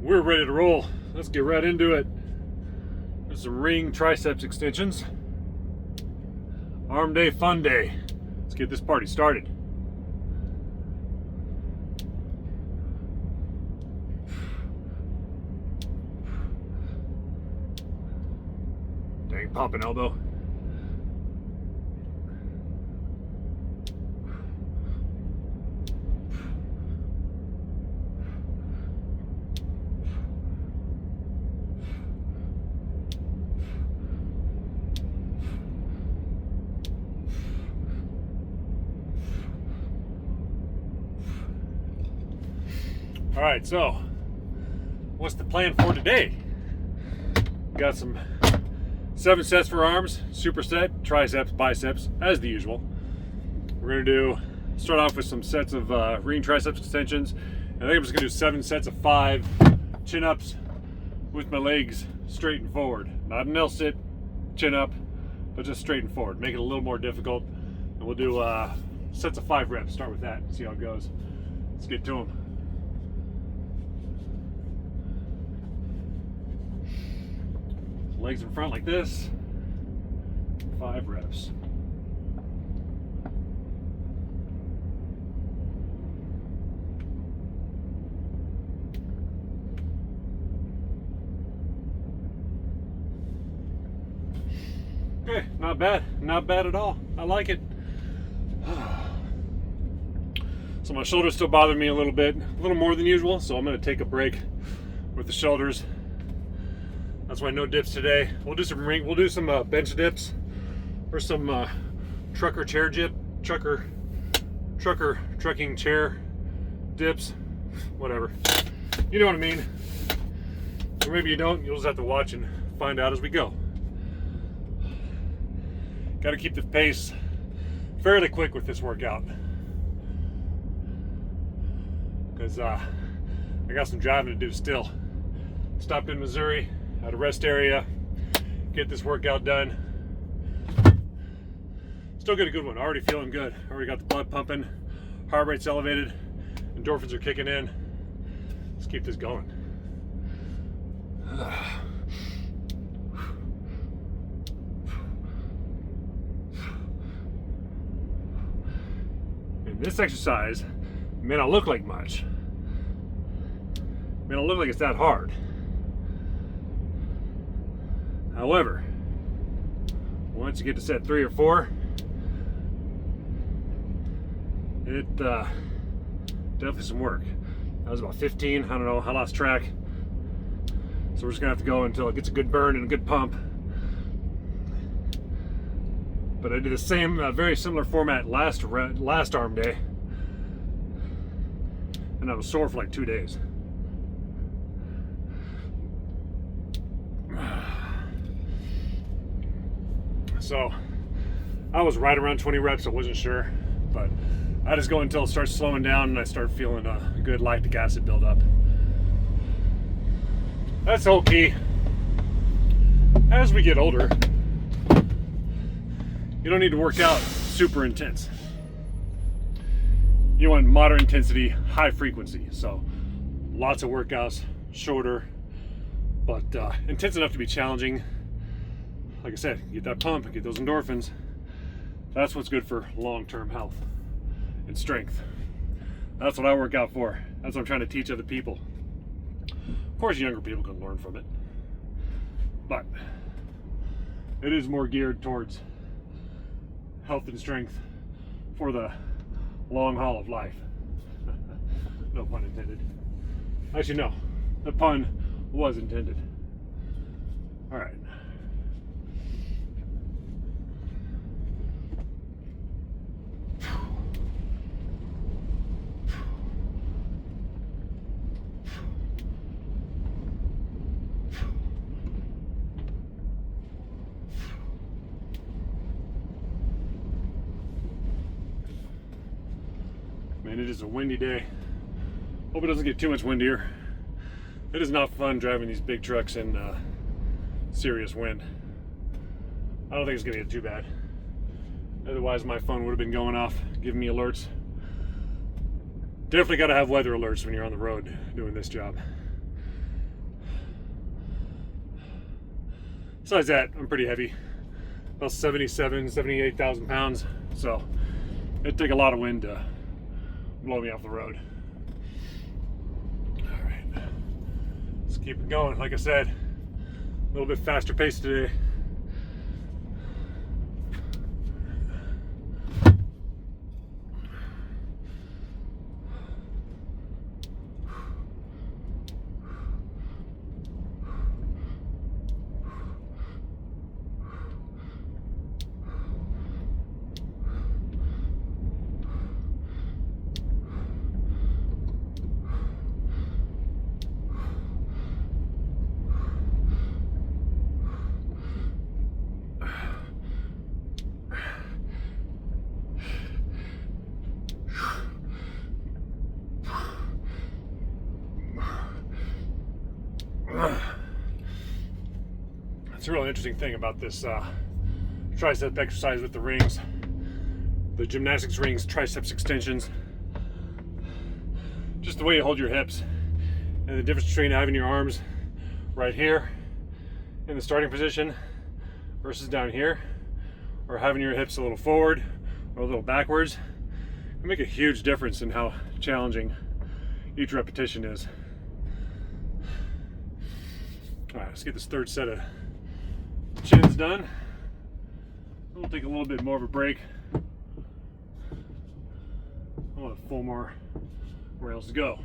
We're ready to roll. Let's get right into it. There's some ring triceps extensions. Arm day, fun day. Let's get this party started. Dang, popping elbow. All right, so what's the plan for today? Got some 7 sets for arms, superset, triceps, biceps, as the usual. We're gonna start off with some sets of ring triceps extensions. I think I'm just gonna do 7 sets of 5 chin-ups with my legs straight and forward. Not an L-sit, chin up, but just straight and forward. Make it a little more difficult. And we'll do sets of 5 reps. Start with that, see how it goes. Let's get to them. Legs in front like this, 5 reps. Okay, not bad at all. I like it. So my shoulders still bother me a little bit, a little more than usual, so I'm gonna take a break with the shoulders. That's why no dips today. We'll do some bench dips or some trucker trucking chair dips, whatever. You know what I mean. Or maybe you don't. You'll just have to watch and find out as we go. Got to keep the pace fairly quick with this workout because I got some driving to do still. Stopped in Missouri at a rest area, get this workout done. Still get a good one. Already feeling good. Already got the blood pumping, heart rate's elevated, endorphins are kicking in. Let's keep this going. And this exercise may not look like much. May not look like it's that hard. However, once you get to set 3 or 4, it definitely some work. That was about 15. I don't know. I lost track. So we're just gonna have to go until it gets a good burn and a good pump. But I did the same, very similar format last arm day, and I was sore for like 2 days. So I was right around 20 reps. I wasn't sure, but I just go until it starts slowing down and I start feeling a good lactic acid buildup. That's the whole key. As we get older, you don't need to work out super intense. You want moderate intensity, high frequency. So lots of workouts, shorter, but intense enough to be challenging. Like I said, get that pump, get those endorphins. That's what's good for long-term health and strength. That's what I work out for. That's what I'm trying to teach other people. Of course, younger people can learn from it, but it is more geared towards health and strength for the long haul of life. No pun intended. Actually, no, the pun was intended. All right. Man, it is a windy day. Hope it doesn't get too much windier. It is not fun driving these big trucks in serious wind. I don't think it's gonna get too bad. Otherwise my phone would have been going off, giving me alerts. Definitely gotta have weather alerts when you're on the road doing this job. Besides that, I'm pretty heavy, about 78,000 pounds. So it'd take a lot of wind to blow me off the road. All right, let's keep it going. Like I said, a little bit faster pace today. It's a real interesting thing about this tricep exercise with the rings, the gymnastics rings, triceps extensions. Just the way you hold your hips and the difference between having your arms right here in the starting position versus down here, or having your hips a little forward or a little backwards, can make a huge difference in how challenging each repetition is. All right, let's get this third set of chins done. We'll take a little bit more of a break. I want 4 more rails to go.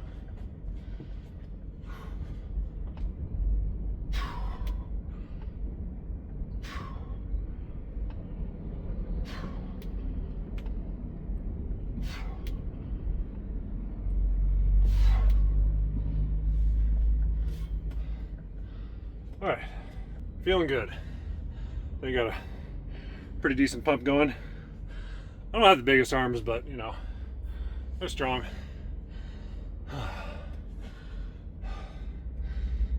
All right, feeling good. I think I got a pretty decent pump going. I don't have the biggest arms, but you know, they're strong.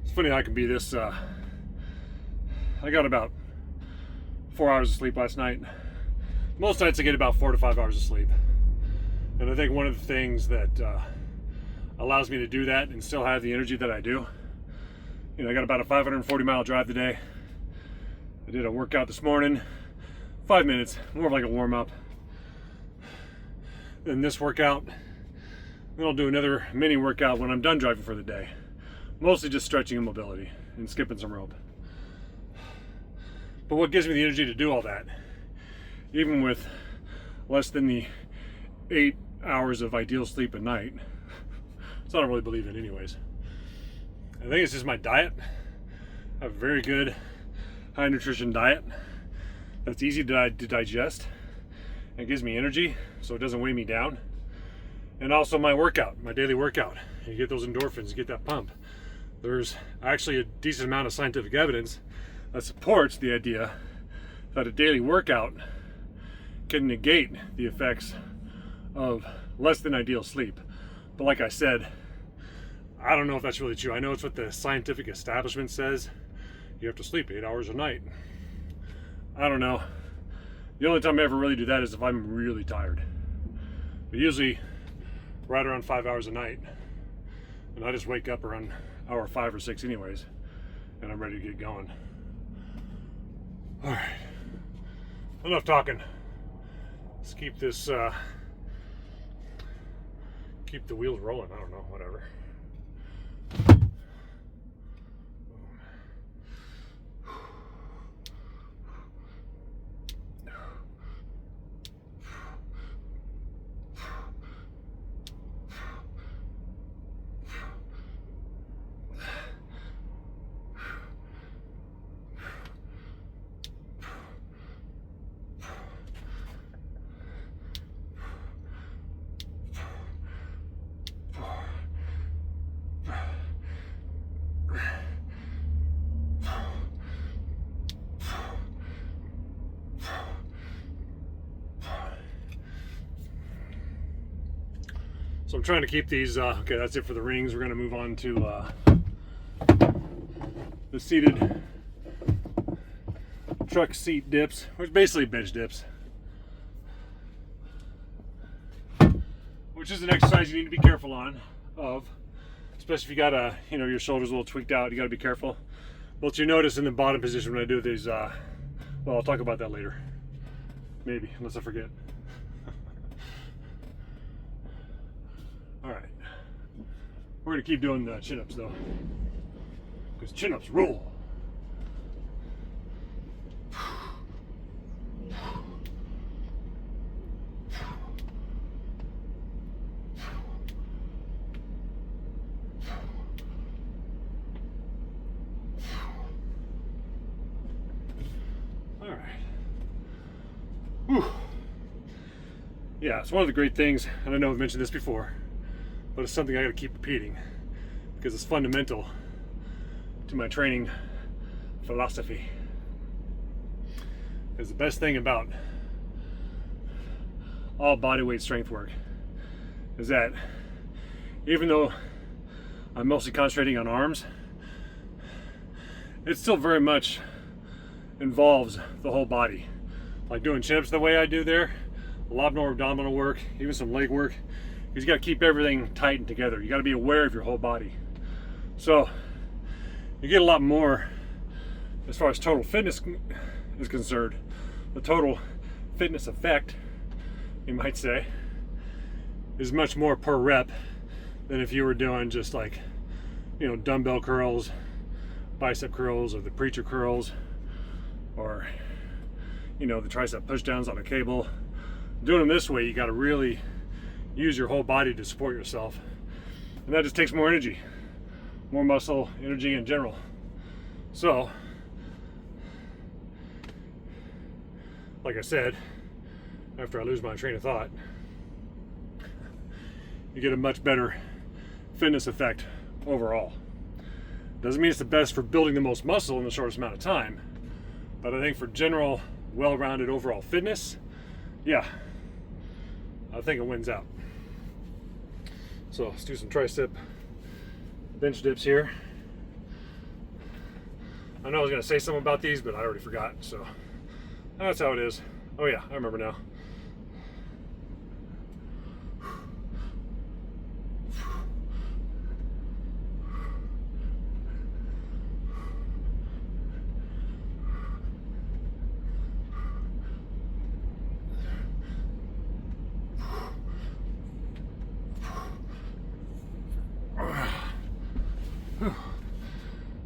It's funny how I can be this. I got about 4 hours of sleep last night. Most nights I get about 4 to 5 hours of sleep. And I think one of the things that allows me to do that and still have the energy that I do, you know, I got about a 540-mile drive today. I did a workout this morning, 5 minutes, more of like a warm-up. Then this workout, then I'll do another mini workout when I'm done driving for the day. Mostly just stretching and mobility and skipping some rope. But what gives me the energy to do all that, even with less than the 8 hours of ideal sleep a night, so I don't really believe it anyways. I think it's just my diet. I have a very good high nutrition diet that's easy to digest and gives me energy so it doesn't weigh me down. And also my workout, my daily workout. You get those endorphins, you get that pump. There's actually a decent amount of scientific evidence that supports the idea that a daily workout can negate the effects of less than ideal sleep. But like I said, I don't know if that's really true. I know it's what the scientific establishment says. You have to sleep 8 hours a night. I don't know. The only time I ever really do that is if I'm really tired. But usually right around 5 hours a night. And I just wake up around hour 5 or 6 anyways. And I'm ready to get going. All right. Enough talking. Let's keep this, keep the wheels rolling. I don't know, whatever. So I'm trying to keep these, okay, that's it for the rings. We're going to move on to the seated truck seat dips, which basically bench dips. Which is an exercise you need to be careful of, especially if you got your shoulders a little tweaked out, you got to be careful. what you notice in the bottom position when I do these, well, I'll talk about that later. Maybe, unless I forget. All right. We're gonna keep doing the chin-ups though, because chin-ups rule. All right. Whew. Yeah, it's one of the great things, and I know I've mentioned this before, but it's something I gotta keep repeating because it's fundamental to my training philosophy. Because the best thing about all bodyweight strength work is that even though I'm mostly concentrating on arms, it still very much involves the whole body. Like doing chin-ups the way I do there, a lot more abdominal work, even some leg work. You got to keep everything tight and together. You got to be aware of your whole body. So you get a lot more as far as total fitness is concerned. The total fitness effect, you might say, is much more per rep than if you were doing just like, you know, dumbbell curls, bicep curls, or the preacher curls, or, you know, the tricep pushdowns on a cable. Doing them this way, you got to really use your whole body to support yourself, and that just takes more energy, more muscle energy in general. So like I said, after I lose my train of thought, you get a much better fitness effect overall. Doesn't mean it's the best for building the most muscle in the shortest amount of time, but I think for general well-rounded overall fitness, yeah, I think it wins out. So let's do some tricep bench dips here. I know I was going to say something about these, but I already forgot, so that's how it is. Oh yeah, I remember now.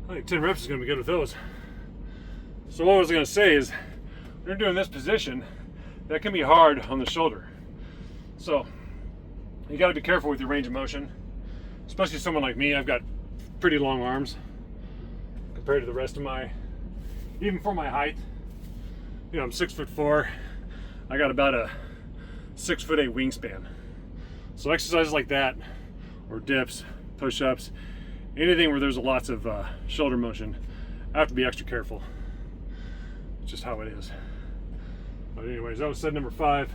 I think 10 reps is going to be good with those. So what I was going to say is, when you're doing this position, that can be hard on the shoulder. So you got to be careful with your range of motion, especially someone like me. I've got pretty long arms compared to the rest of my, even for my height. You know, I'm 6'4". I got about a 6'8" wingspan. So exercises like that, or dips, push-ups, anything where there's lots of shoulder motion, I have to be extra careful. It's just how it is. But anyways, that was set number 5.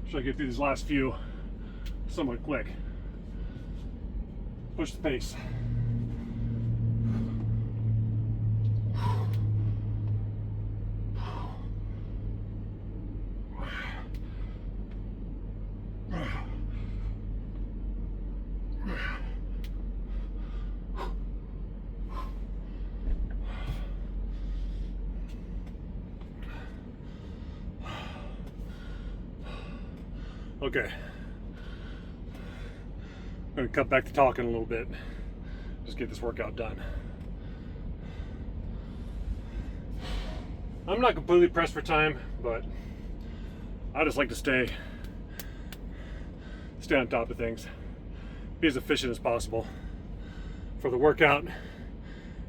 Should I get through these last few somewhat quick? Push the pace. Okay, I'm going to cut back to talking a little bit, just get this workout done. I'm not completely pressed for time, but I just like to stay on top of things, be as efficient as possible. For the workout,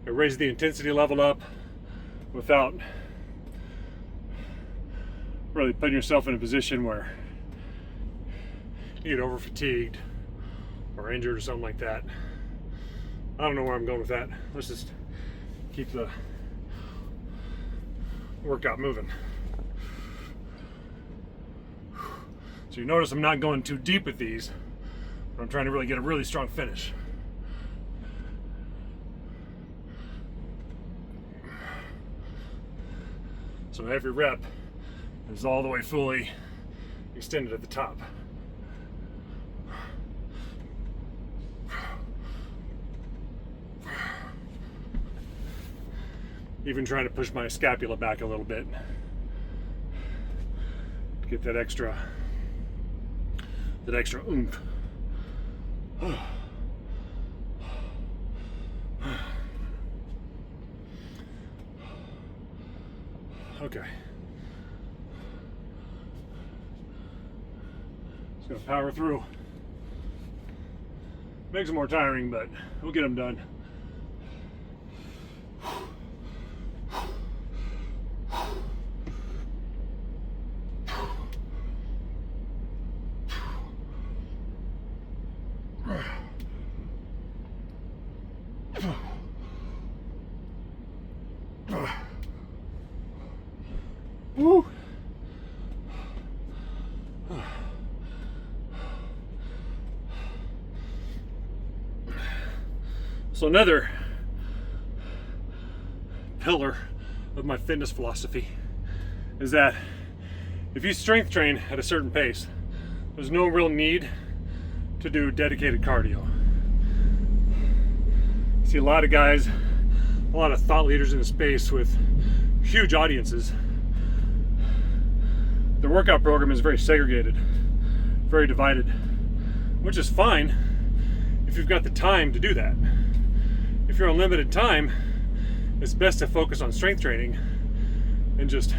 it raises the intensity level up without really putting yourself in a position where you get over fatigued or injured or something like that. I don't know where I'm going with that. Let's just keep the workout moving. So you notice I'm not going too deep with these, but I'm trying to really get a really strong finish. So every rep is all the way fully extended at the top. Even trying to push my scapula back a little bit to get that extra oomph. Okay. Just gonna power through. Makes it more tiring, but we'll get them done. Woo. So another pillar of my fitness philosophy is that if you strength train at a certain pace, there's no real need to do dedicated cardio. I see a lot of guys, a lot of thought leaders in the space with huge audiences. Their workout program is very segregated, very divided, which is fine if you've got the time to do that. If you're on limited time, it's best to focus on strength training and just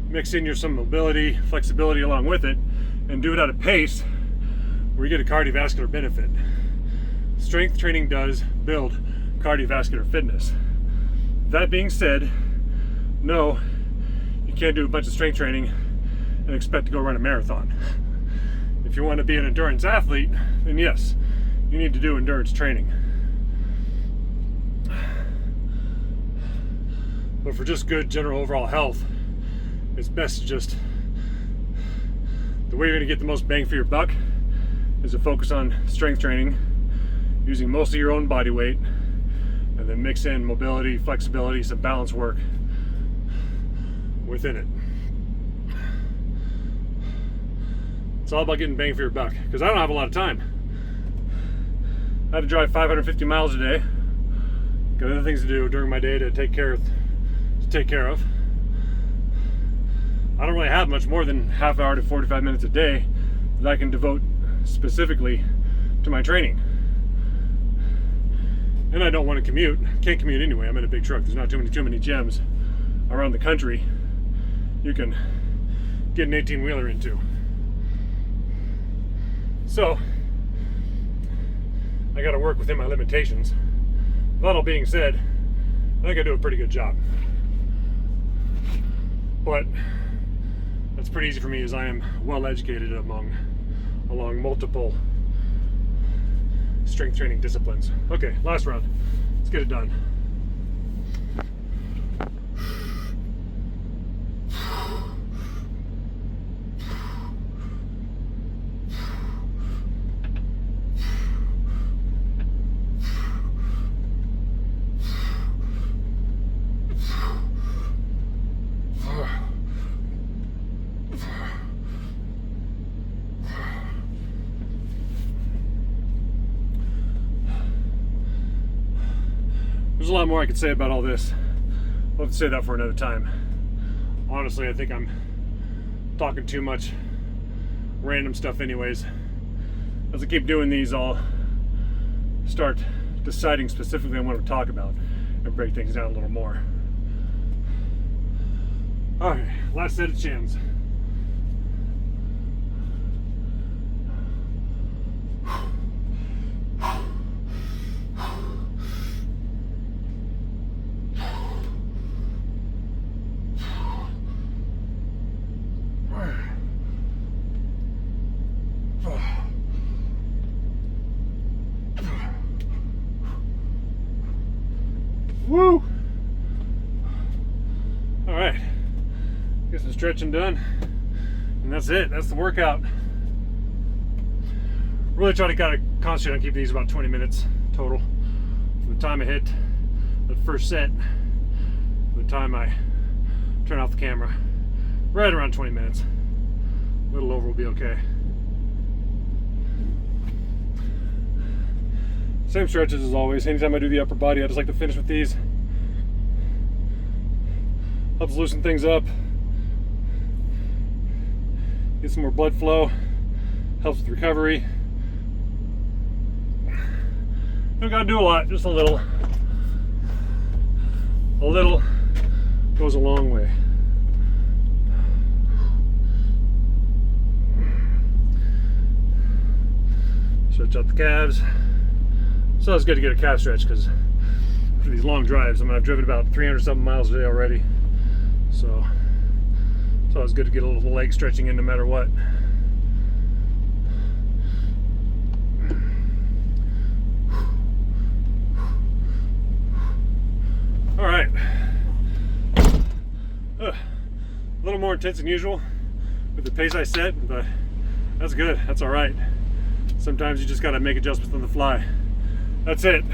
mix in some mobility, flexibility along with it, and do it at a pace where you get a cardiovascular benefit. Strength training does build cardiovascular fitness. That being said, no, you can't do a bunch of strength training and expect to go run a marathon. If you want to be an endurance athlete, then yes, you need to do endurance training. But for just good general overall health, it's best to just, the way you're going to get the most bang for your buck is to focus on strength training, using most of your own body weight, and then mix in mobility, flexibility, some balance work within it. It's all about getting bang for your buck, because I don't have a lot of time. I had to drive 550 miles a day. Got other things to do during my day to take care of. I don't really have much more than half hour to 45 minutes a day that I can devote specifically to my training. And I don't want to commute. Can't commute anyway. I'm in a big truck. There's not too many gyms around the country you can get an 18-wheeler into. So I got to work within my limitations. That all being said, I think I do a pretty good job. But that's pretty easy for me, as I am well educated along multiple strength training disciplines. Okay, last round. Let's get it done. There's a lot more I could say about all this. I'll have to say that for another time. Honestly, I think I'm talking too much random stuff anyways. As I keep doing these, I'll start deciding specifically on what to talk about and break things down a little more. Alright, last set of chins. Woo! All right, get some stretching done, and that's it. That's the workout. Really try to concentrate on keeping these about 20 minutes total. From the time I hit the first set, to the time I turn off the camera, right around 20 minutes. A little over will be okay. Same stretches as always. Anytime I do the upper body, I just like to finish with these. Helps loosen things up, get some more blood flow, helps with recovery. Don't gotta do a lot, just a little. A little goes a long way. Stretch out the calves. So it's good to get a calf stretch because for these long drives, I mean, I've driven about 300 something miles a day already. So it's always good to get a little leg stretching in no matter what. All right, a little more intense than usual with the pace I set, but that's good, that's all right. Sometimes you just gotta make adjustments on the fly. That's it.